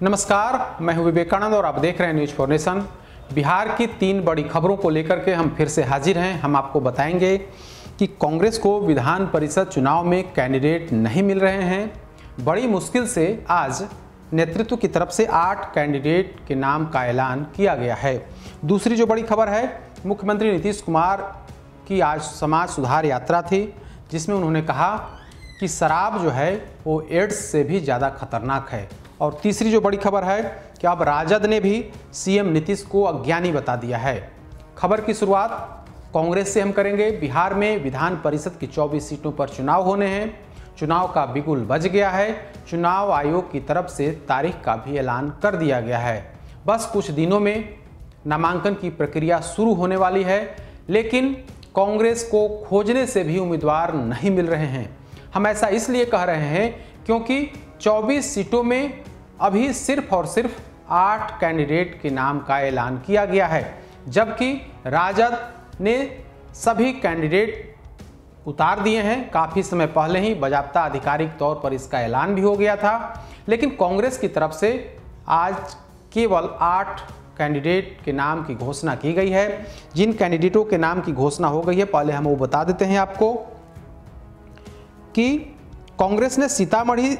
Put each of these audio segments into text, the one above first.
नमस्कार, मैं हूं विवेकानंद और आप देख रहे हैं न्यूज फॉर नेशन। बिहार की 3 बड़ी खबरों को लेकर के हम फिर से हाजिर हैं। हम आपको बताएंगे कि कांग्रेस को विधान परिषद चुनाव में कैंडिडेट नहीं मिल रहे हैं। बड़ी मुश्किल से आज नेतृत्व की तरफ से 8 कैंडिडेट के नाम का ऐलान किया गया है। दूसरी जो बड़ी खबर है, मुख्यमंत्री नीतीश कुमार की आज समाज सुधार यात्रा थी, जिसमें उन्होंने कहा कि शराब जो है वो एड्स से भी ज़्यादा खतरनाक है। और तीसरी जो बड़ी खबर है कि अब राजद ने भी सीएम नीतीश को अज्ञानी बता दिया है। खबर की शुरुआत कांग्रेस से हम करेंगे। बिहार में विधान परिषद की 24 सीटों पर चुनाव होने हैं। चुनाव का बिगुल बज गया है। चुनाव आयोग की तरफ से तारीख का भी ऐलान कर दिया गया है। बस कुछ दिनों में नामांकन की प्रक्रिया शुरू होने वाली है, लेकिन कांग्रेस को खोजने से भी उम्मीदवार नहीं मिल रहे हैं। हम ऐसा इसलिए कह रहे हैं क्योंकि 24 सीटों में अभी सिर्फ और सिर्फ 8 कैंडिडेट के नाम का ऐलान किया गया है, जबकि राजद ने सभी कैंडिडेट उतार दिए हैं। काफ़ी समय पहले ही बाकायदा आधिकारिक तौर पर इसका ऐलान भी हो गया था, लेकिन कांग्रेस की तरफ से आज केवल 8 कैंडिडेट के नाम की घोषणा की गई है। जिन कैंडिडेटों के नाम की घोषणा हो गई है, पहले हम वो बता देते हैं आपको कि कांग्रेस ने सीतामढ़ी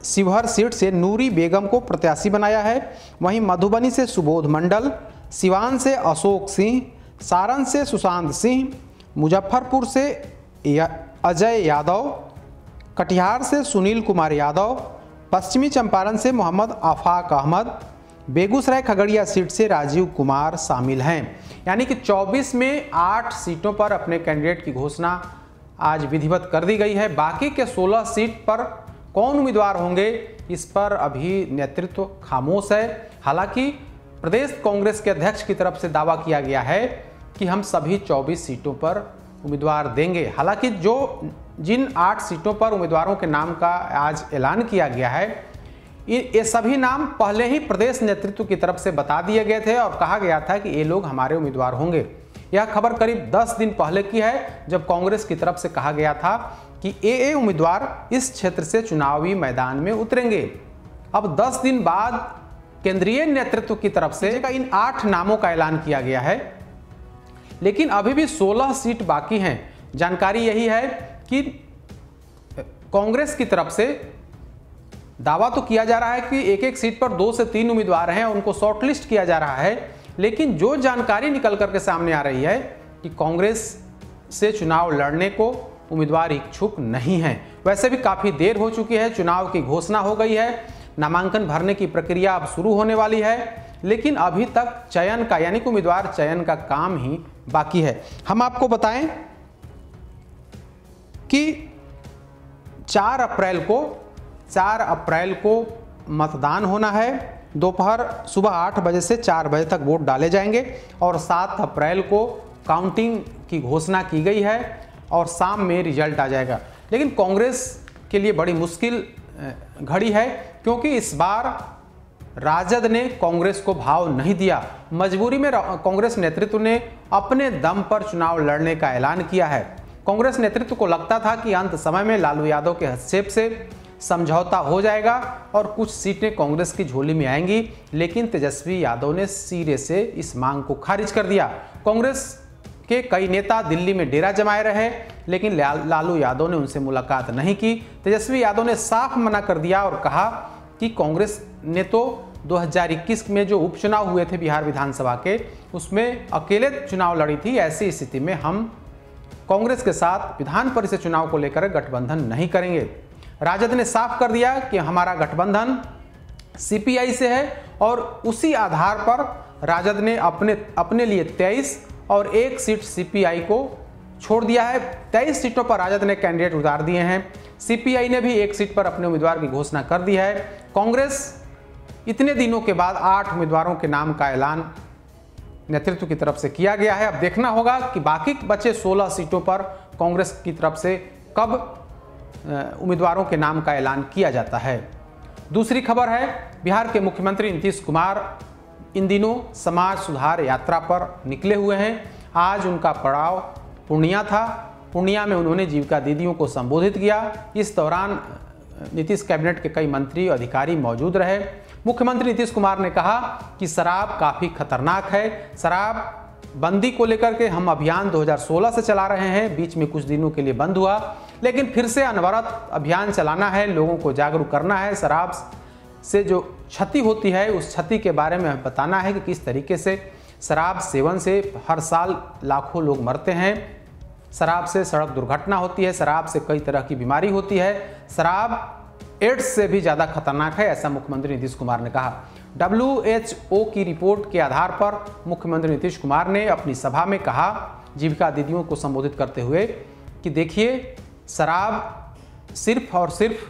शिवहर सीट से नूरी बेगम को प्रत्याशी बनाया है। वहीं मधुबनी से सुबोध मंडल, सिवान से अशोक सिंह, सारण से सुशांत सिंह, मुजफ्फरपुर से अजय यादव, कटिहार से सुनील कुमार यादव, पश्चिमी चंपारण से मोहम्मद आफाक अहमद, बेगूसराय खगड़िया सीट से राजीव कुमार शामिल हैं। यानी कि 24 में 8 सीटों पर अपने कैंडिडेट की घोषणा आज विधिवत कर दी गई है। बाकी के 16 सीट पर कौन उम्मीदवार होंगे, इस पर अभी नेतृत्व खामोश है। हालांकि प्रदेश कांग्रेस के अध्यक्ष की तरफ से दावा किया गया है कि हम सभी 24 सीटों पर उम्मीदवार देंगे। हालांकि जिन 8 सीटों पर उम्मीदवारों के नाम का आज ऐलान किया गया है, ये सभी नाम पहले ही प्रदेश नेतृत्व की तरफ से बता दिए गए थे और कहा गया था कि ये लोग हमारे उम्मीदवार होंगे। यह खबर करीब 10 दिन पहले की है, जब कांग्रेस की तरफ से कहा गया था कि ये उम्मीदवार इस क्षेत्र से चुनावी मैदान में उतरेंगे। अब 10 दिन बाद केंद्रीय नेतृत्व की तरफ से इन 8 नामों का ऐलान किया गया है, लेकिन अभी भी 16 सीट बाकी हैं। जानकारी यही है कि कांग्रेस की तरफ से दावा तो किया जा रहा है कि एक सीट पर 2 से 3 उम्मीदवार हैं, उनको शॉर्टलिस्ट किया जा रहा है, लेकिन जो जानकारी निकल करके सामने आ रही है कि कांग्रेस से चुनाव लड़ने को उम्मीदवार इच्छुक नहीं हैं। वैसे भी काफ़ी देर हो चुकी है, चुनाव की घोषणा हो गई है, नामांकन भरने की प्रक्रिया अब शुरू होने वाली है, लेकिन अभी तक चयन का यानी कि उम्मीदवार चयन का काम ही बाकी है। हम आपको बताएं कि 4 अप्रैल को मतदान होना है। दोपहर सुबह 8 बजे से 4 बजे तक वोट डाले जाएंगे और 7 अप्रैल को काउंटिंग की घोषणा की गई है और शाम में रिजल्ट आ जाएगा। लेकिन कांग्रेस के लिए बड़ी मुश्किल घड़ी है, क्योंकि इस बार राजद ने कांग्रेस को भाव नहीं दिया। मजबूरी में कांग्रेस नेतृत्व ने अपने दम पर चुनाव लड़ने का ऐलान किया है। कांग्रेस नेतृत्व को लगता था कि अंत समय में लालू यादव के हस्तक्षेप से समझौता हो जाएगा और कुछ सीटें कांग्रेस की झोली में आएंगी, लेकिन तेजस्वी यादव ने सिरे से इस मांग को खारिज कर दिया। कांग्रेस के कई नेता दिल्ली में डेरा जमाए रहे, लेकिन लालू यादव ने उनसे मुलाकात नहीं की। तेजस्वी यादव ने साफ मना कर दिया और कहा कि कांग्रेस ने तो 2021 में जो उपचुनाव हुए थे बिहार विधानसभा के, उसमें अकेले चुनाव लड़ी थी। ऐसी स्थिति में हम कांग्रेस के साथ विधान परिषद चुनाव को लेकर गठबंधन नहीं करेंगे। राजद ने साफ कर दिया कि हमारा गठबंधन सीपीआई से है और उसी आधार पर राजद ने अपने लिए 23 और 1 सीट सीपीआई को छोड़ दिया है। 23 सीटों पर राजद ने कैंडिडेट उतार दिए हैं। सीपीआई ने भी 1 सीट पर अपने उम्मीदवार की घोषणा कर दी है। कांग्रेस इतने दिनों के बाद 8 उम्मीदवारों के नाम का ऐलान नेतृत्व की तरफ से किया गया है। अब देखना होगा कि बाकी बचे 16 सीटों पर कांग्रेस की तरफ से कब उम्मीदवारों के नाम का ऐलान किया जाता है। दूसरी खबर है, बिहार के मुख्यमंत्री नीतीश कुमार इन दिनों समाज सुधार यात्रा पर निकले हुए हैं। आज उनका पड़ाव पूर्णिया था। पूर्णिया में उन्होंने जीविका दीदियों को संबोधित किया। इस दौरान नीतीश कैबिनेट के कई मंत्री अधिकारी मौजूद रहे। मुख्यमंत्री नीतीश कुमार ने कहा कि शराब काफ़ी खतरनाक है। शराब बंदी को लेकर के हम अभियान 2016 से चला रहे हैं, बीच में कुछ दिनों के लिए बंद हुआ, लेकिन फिर से अनवरत अभियान चलाना है, लोगों को जागरूक करना है। शराब से जो क्षति होती है उस क्षति के बारे में बताना है कि किस तरीके से शराब सेवन से हर साल लाखों लोग मरते हैं, शराब से सड़क दुर्घटना होती है, शराब से कई तरह की बीमारी होती है, शराब एड्स से भी ज़्यादा खतरनाक है, ऐसा मुख्यमंत्री नीतीश कुमार ने कहा। WHO की रिपोर्ट के आधार पर मुख्यमंत्री नीतीश कुमार ने अपनी सभा में कहा, जीविका दीदियों को संबोधित करते हुए, कि देखिए शराब सिर्फ और सिर्फ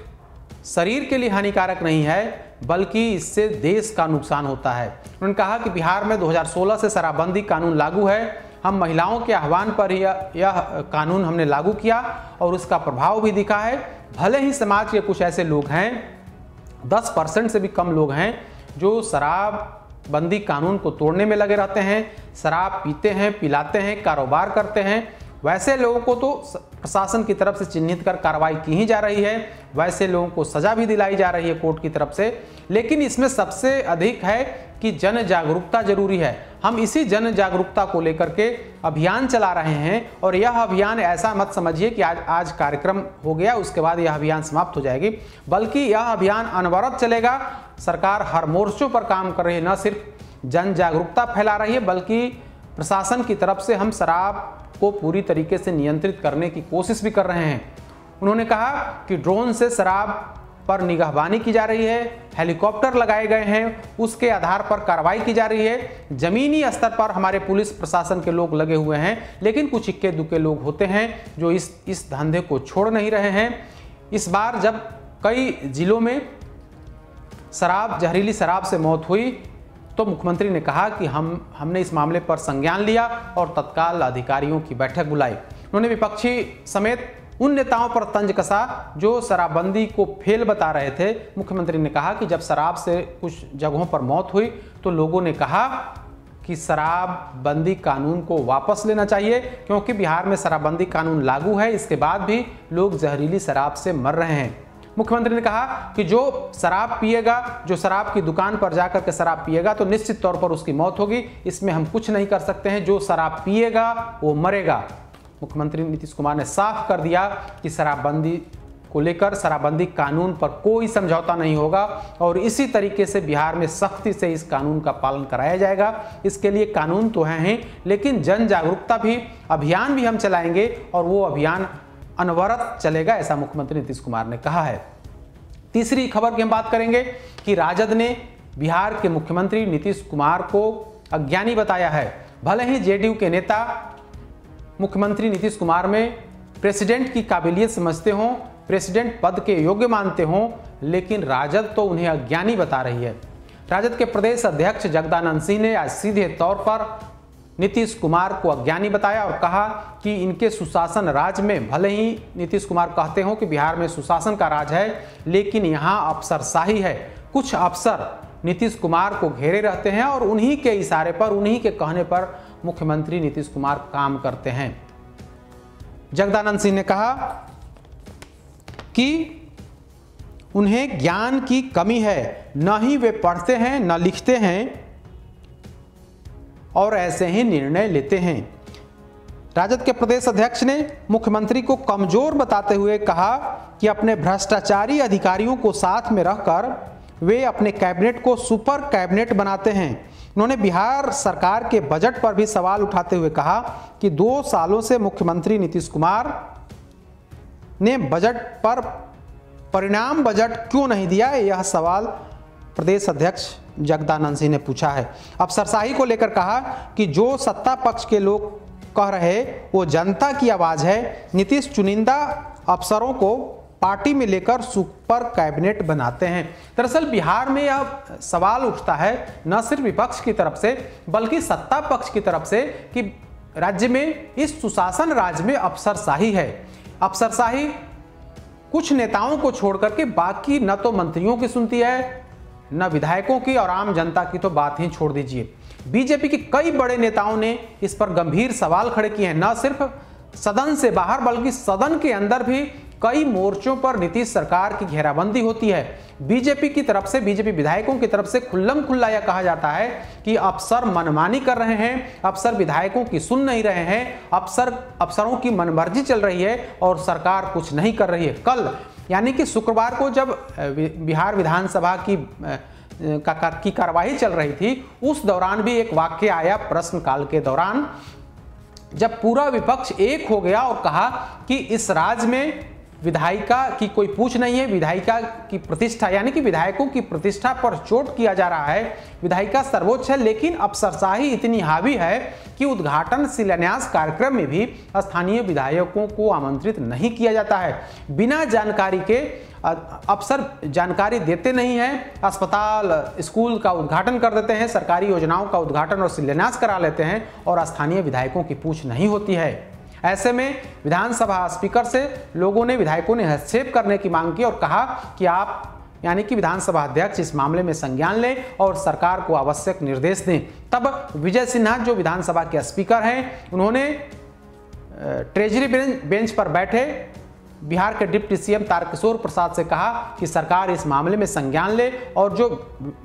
शरीर के लिए हानिकारक नहीं है, बल्कि इससे देश का नुकसान होता है। उन्होंने कहा कि बिहार में 2016 से शराबबंदी कानून लागू है। हम महिलाओं के आह्वान पर यह कानून हमने लागू किया और उसका प्रभाव भी दिखा है। भले ही समाज के कुछ ऐसे लोग हैं, 10% से भी कम लोग हैं, जो शराबबंदी कानून को तोड़ने में लगे रहते हैं, शराब पीते हैं, पिलाते हैं, कारोबार करते हैं। वैसे लोगों को तो प्रशासन की तरफ से चिन्हित कर कार्रवाई की ही जा रही है, वैसे लोगों को सजा भी दिलाई जा रही है कोर्ट की तरफ से। लेकिन इसमें सबसे अधिक है कि जन जागरूकता जरूरी है। हम इसी जन जागरूकता को लेकर के अभियान चला रहे हैं, और यह अभियान ऐसा मत समझिए कि आज कार्यक्रम हो गया उसके बाद यह अभियान समाप्त हो जाएगी, बल्कि यह अभियान अनवरत चलेगा। सरकार हर मोर्चों पर काम कर रही है, न सिर्फ जन जागरूकता फैला रही है, बल्कि प्रशासन की तरफ से हम शराब को पूरी तरीके से नियंत्रित करने की कोशिश भी कर रहे हैं। उन्होंने कहा कि ड्रोन से शराब पर निगहबानी की जा रही है, हेलीकॉप्टर लगाए गए हैं, उसके आधार पर कार्रवाई की जा रही है। जमीनी स्तर पर हमारे पुलिस प्रशासन के लोग लगे हुए हैं, लेकिन कुछ इक्के दुक्के लोग होते हैं जो इस धंधे को छोड़ नहीं रहे हैं। इस बार जब कई जिलों में जहरीली शराब से मौत हुई, तो मुख्यमंत्री ने कहा कि हमने इस मामले पर संज्ञान लिया और तत्काल अधिकारियों की बैठक बुलाई। उन्होंने विपक्षी समेत उन नेताओं पर तंज कसा जो शराबबंदी को फेल बता रहे थे। मुख्यमंत्री ने कहा कि जब शराब से कुछ जगहों पर मौत हुई तो लोगों ने कहा कि शराबबंदी कानून को वापस लेना चाहिए, क्योंकि बिहार में शराबबंदी कानून लागू है, इसके बाद भी लोग जहरीली शराब से मर रहे हैं। मुख्यमंत्री ने कहा कि जो शराब पिएगा, जो शराब की दुकान पर जाकर के शराब पिएगा, तो निश्चित तौर पर उसकी मौत होगी, इसमें हम कुछ नहीं कर सकते हैं। जो शराब पिएगा वो मरेगा। मुख्यमंत्री नीतीश कुमार ने साफ कर दिया कि शराबबंदी को लेकर, शराबबंदी कानून पर कोई समझौता नहीं होगा, और इसी तरीके से बिहार में सख्ती से इस कानून का पालन कराया जाएगा। इसके लिए कानून तो हैं, लेकिन जन जागरूकता भी, अभियान भी हम चलाएंगे, और वो अभियान अनवरत चलेगा, ऐसा मुख्यमंत्री नीतीश कुमार ने कहा है। तीसरी खबर की हम बात करेंगे कि राजद ने बिहार के मुख्यमंत्री नीतीश कुमार को अज्ञानी बताया है। भले ही जेडीयू के नेता मुख्यमंत्री नीतीश कुमार में प्रेसिडेंट की काबिलियत समझते हों, प्रेसिडेंट पद के योग्य मानते हों, लेकिन राजद तो उन्हें अज्ञानी बता रही है। राजद के प्रदेश अध्यक्ष जगदानंद सिंह ने आज सीधे तौर पर नीतीश कुमार को अज्ञानी बताया और कहा कि इनके सुशासन राज में, भले ही नीतीश कुमार कहते हो कि बिहार में सुशासन का राज है, लेकिन यहाँ अफसरशाही है। कुछ अफसर नीतीश कुमार को घेरे रहते हैं और उन्हीं के इशारे पर, उन्हीं के कहने पर मुख्यमंत्री नीतीश कुमार काम करते हैं। जगदानंद सिंह ने कहा कि उन्हें ज्ञान की कमी है, न ही वे पढ़ते हैं न लिखते हैं और ऐसे ही निर्णय लेते हैं। राजद के प्रदेश अध्यक्ष ने मुख्यमंत्री को कमजोर बताते हुए कहा कि अपने भ्रष्टाचारी अधिकारियों को साथ में रखकर वे अपने कैबिनेट को सुपर कैबिनेट बनाते हैं। उन्होंने बिहार सरकार के बजट पर भी सवाल उठाते हुए कहा कि 2 सालों से मुख्यमंत्री नीतीश कुमार ने बजट पर परिणाम बजट क्यों नहीं दिया, यह सवाल प्रदेश अध्यक्ष जगदानंद सिंह ने पूछा है। अफसरशाही को लेकर कहा कि जो सत्ता पक्ष के लोग कह रहे वो जनता की आवाज है। नीतीश चुनिंदा अफसरों को पार्टी में लेकर सुपर कैबिनेट बनाते हैं। दरअसल बिहार में यह सवाल उठता है न सिर्फ विपक्ष की तरफ से, बल्कि सत्ता पक्ष की तरफ से कि राज्य में इस सुशासन राज में अफसरशाही है। अफसरशाही कुछ नेताओं को छोड़कर के बाकी न तो मंत्रियों की सुनती है, न विधायकों की, और आम जनता की तो बात ही छोड़ दीजिए। बीजेपी के कई बड़े नेताओं ने इस पर गंभीर सवाल खड़े किए हैं। न सिर्फ सदन से बाहर, बल्कि सदन के अंदर भी कई मोर्चों पर नीतीश सरकार की घेराबंदी होती है। बीजेपी की तरफ से, बीजेपी विधायकों की तरफ से खुल्लम खुल्ला यह कहा जाता है कि अफसर मनमानी कर रहे हैं, अफसर विधायकों की सुन नहीं रहे हैं, अफसरों की मनमर्जी चल रही है और सरकार कुछ नहीं कर रही है। कल यानी कि शुक्रवार को जब बिहार विधानसभा की कार्यवाही चल रही थी, उस दौरान भी एक वाक्य आया प्रश्नकाल के दौरान, जब पूरा विपक्ष एक हो गया और कहा कि इस राज्य में विधायिका की कोई पूछ नहीं है, विधायिका की प्रतिष्ठा यानी कि विधायकों की प्रतिष्ठा पर चोट किया जा रहा है, विधायिका सर्वोच्च है, लेकिन अफसरशाही इतनी हावी है कि उद्घाटन शिलान्यास कार्यक्रम में भी स्थानीय विधायकों को आमंत्रित नहीं किया जाता है। बिना जानकारी के अफसर जानकारी देते नहीं हैं, अस्पताल स्कूल का उद्घाटन कर देते हैं, सरकारी योजनाओं का उद्घाटन और शिलान्यास करा लेते हैं और स्थानीय विधायकों की पूछ नहीं होती है। ऐसे में विधानसभा स्पीकर से विधायकों ने हस्तक्षेप करने की मांग की और कहा कि आप यानी कि विधानसभा अध्यक्ष इस मामले में संज्ञान लें और सरकार को आवश्यक निर्देश दें। तब विजय सिन्हा जो विधानसभा के स्पीकर हैं, उन्होंने ट्रेजरी बेंच पर बैठे बिहार के डिप्टी सीएम तारकिशोर प्रसाद से कहा कि सरकार इस मामले में संज्ञान ले और जो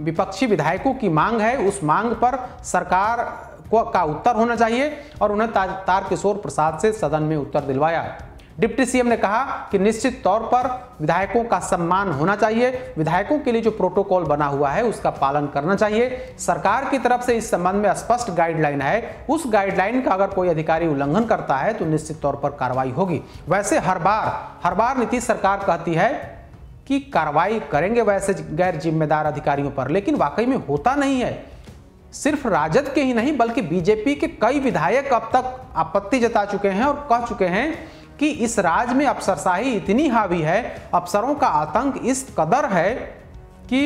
विपक्षी विधायकों की मांग है उस मांग पर सरकार का उत्तर होना चाहिए और उन्हें तारकिशोर प्रसाद से सदन में उत्तर दिलवाया। डिप्टी सीएम ने कहा कि निश्चित तौर पर विधायकों का सम्मान होना चाहिए, विधायकों के लिए जो प्रोटोकॉल बना हुआ है उसका पालन करना चाहिए। सरकार की तरफ से इस संबंध में स्पष्ट गाइडलाइन है, उस गाइडलाइन का अगर कोई अधिकारी उल्लंघन करता है तो निश्चित तौर पर कार्रवाई होगी। वैसे हर बार नीतीश सरकार कहती है कि कार्रवाई करेंगे वैसे गैर जिम्मेदार अधिकारियों पर, लेकिन वाकई में होता नहीं है। सिर्फ राजद के ही नहीं बल्कि बीजेपी के कई विधायक अब तक आपत्ति जता चुके हैं और कह चुके हैं कि इस राज्य में अफसरशाही इतनी हावी है, अफसरों का आतंक इस कदर है कि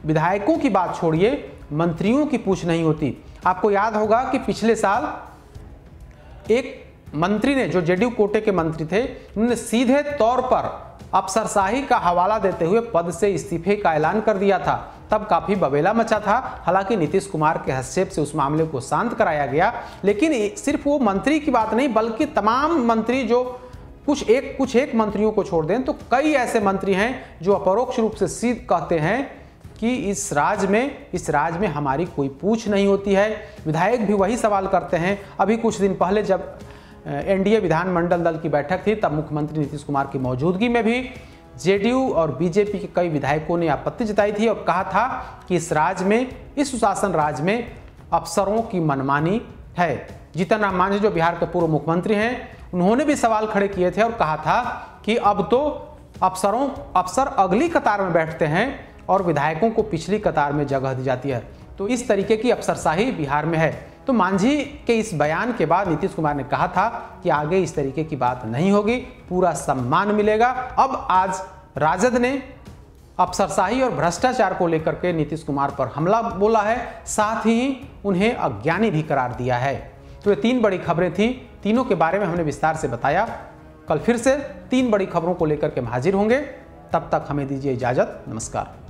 विधायकों की बात छोड़िए, मंत्रियों की पूछ नहीं होती। आपको याद होगा कि पिछले साल एक मंत्री ने, जो जेडीयू कोटे के मंत्री थे, उन्होंने सीधे तौर पर अफसरशाही का हवाला देते हुए पद से इस्तीफे का ऐलान कर दिया था। तब काफी बवेला मचा था। हालांकि नीतीश कुमार के हस्तक्षेप से उस मामले को शांत कराया गया, लेकिन सिर्फ वो मंत्री की बात नहीं बल्कि तमाम मंत्री, जो कुछ एक मंत्रियों को छोड़ दें तो कई ऐसे मंत्री हैं जो अपरोक्ष रूप से सीधे कहते हैं कि इस राज्य में हमारी कोई पूछ नहीं होती है। विधायक भी वही सवाल करते हैं। अभी कुछ दिन पहले जब एनडीए विधानमंडल दल की बैठक थी, तब मुख्यमंत्री नीतीश कुमार की मौजूदगी में भी जेडीयू और बीजेपी के कई विधायकों ने आपत्ति जताई थी और कहा था कि इस सुशासन राज्य में अफसरों की मनमानी है। जीतन राम मांझी जो बिहार के पूर्व मुख्यमंत्री हैं, उन्होंने भी सवाल खड़े किए थे और कहा था कि अब तो अफसर अगली कतार में बैठते हैं और विधायकों को पिछली कतार में जगह दी जाती है। तो इस तरीके की अफसरशाही बिहार में है। तो मांझी के इस बयान के बाद नीतीश कुमार ने कहा था कि आगे इस तरीके की बात नहीं होगी, पूरा सम्मान मिलेगा। अब आज राजद ने अफसरशाही और भ्रष्टाचार को लेकर के नीतीश कुमार पर हमला बोला है, साथ ही उन्हें अज्ञानी भी करार दिया है। तो ये 3 बड़ी खबरें थी, तीनों के बारे में हमने विस्तार से बताया। कल फिर से 3 बड़ी खबरों को लेकर के हम हाजिर होंगे। तब तक हमें दीजिए इजाजत। नमस्कार।